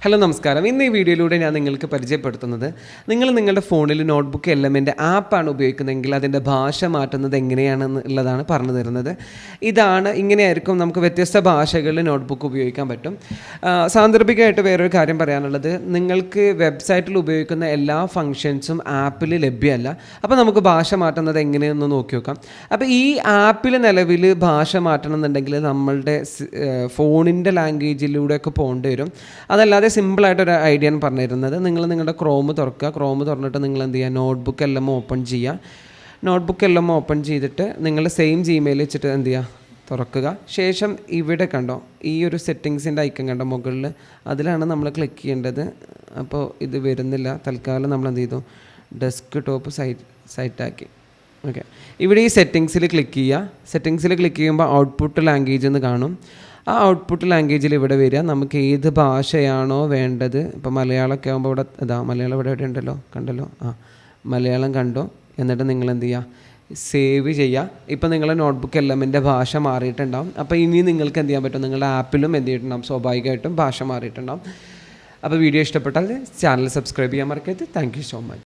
Hello നമസ്കാരം. ഇന്ന് ഈ വീഡിയോയിലൂടെ ഞാൻ നിങ്ങൾക്ക് പരിചയപ്പെടുത്തുന്നത് നിങ്ങളുടെ ഫോണിൽ നോട്ട്ബുക്ക് എലമെൻ്റ് ആപ്പാണ് ഉപയോഗിക്കുന്നതെങ്കിൽ അതിൻ്റെ ഭാഷ മാറ്റുന്നത് എങ്ങനെയാണെന്നുള്ളതാണ് പറഞ്ഞു തരുന്നത്. ഇങ്ങനെയായിരിക്കും നമുക്ക് വ്യത്യസ്ത ഭാഷകളിൽ നോട്ട്ബുക്ക് ഉപയോഗിക്കാൻ പറ്റും. സാന്ദർഭികമായിട്ട് വേറൊരു കാര്യം പറയാനുള്ളത്, നിങ്ങൾക്ക് വെബ്സൈറ്റിൽ ഉപയോഗിക്കുന്ന എല്ലാ ഫങ്ഷൻസും ആപ്പിൽ ലഭ്യമല്ല. അപ്പോൾ നമുക്ക് ഭാഷ മാറ്റുന്നത് എങ്ങനെയെന്ന് നോക്കി നോക്കാം. അപ്പോൾ ഈ ആപ്പിൽ നിലവിൽ ഭാഷ മാറ്റണമെന്നുണ്ടെങ്കിൽ നമ്മളുടെ ഫോണിൻ്റെ ലാംഗ്വേജിലൂടെയൊക്കെ പോകേണ്ടി വരും. അതല്ലാതെ സിമ്പിളായിട്ടൊരു ഐഡിയ ആണ് പറഞ്ഞിരുന്നത്. നിങ്ങളുടെ ക്രോം തുറന്നിട്ട് നിങ്ങൾ എന്ത് ചെയ്യുക, നോട്ട്ബുക്ക് എല്ലാം ഓപ്പൺ ചെയ്തിട്ട് നിങ്ങൾ സെയിം ജിമെയിൽ വെച്ചിട്ട് എന്ത് ചെയ്യുക, തുറക്കുക. ശേഷം ഇവിടെ കണ്ടോ ഈ ഒരു സെറ്റിങ്സിൻ്റെ ഐക്കൺ കണ്ടോ മുകളിൽ, അതിലാണ് നമ്മൾ ക്ലിക്ക് ചെയ്യേണ്ടത്. അപ്പോൾ ഇത് വരുന്നില്ല. തൽക്കാലം നമ്മൾ എന്ത് ചെയ്തു, ഡെസ്ക് ടോപ്പ് സൈറ്റാക്കി. ഓക്കെ, ഇവിടെ ഈ സെറ്റിങ്സിൽ ക്ലിക്ക് ചെയ്യുക. സെറ്റിങ്സിൽ ക്ലിക്ക് ചെയ്യുമ്പോൾ ഔട്ട്പുട്ട് ലാംഗ്വേജ് എന്ന് കാണും. ആ ഔട്ട്പുട്ട് ലാംഗ്വേജിൽ ഇവിടെ വരിക, നമുക്ക് ഏത് ഭാഷയാണോ വേണ്ടത്. ഇപ്പോൾ മലയാളമൊക്കെ ആകുമ്പോൾ ഇവിടെ മലയാളം ഇവിടെ ഉണ്ടല്ലോ, കണ്ടല്ലോ. മലയാളം കണ്ടോ. എന്നിട്ട് നിങ്ങൾ എന്ത് ചെയ്യുക, സേവ് ചെയ്യുക. ഇപ്പോൾ നിങ്ങളുടെ നോട്ട്ബുക്ക് എലമെൻ്റ് ഭാഷ മാറിയിട്ടുണ്ടാവും. അപ്പോൾ ഇനി നിങ്ങൾക്ക് എന്ത് ചെയ്യാൻ പറ്റും, നിങ്ങളുടെ ആപ്പിലും എന്ത് ചെയ്തിട്ടുണ്ടാവും, സ്വാഭാവികമായിട്ടും ഭാഷ മാറിയിട്ടുണ്ടാവും. അപ്പോൾ വീഡിയോ ഇഷ്ടപ്പെട്ടാൽ ചാനൽ സബ്സ്ക്രൈബ് ചെയ്യാൻ മറക്കരുത്. Thank you so much.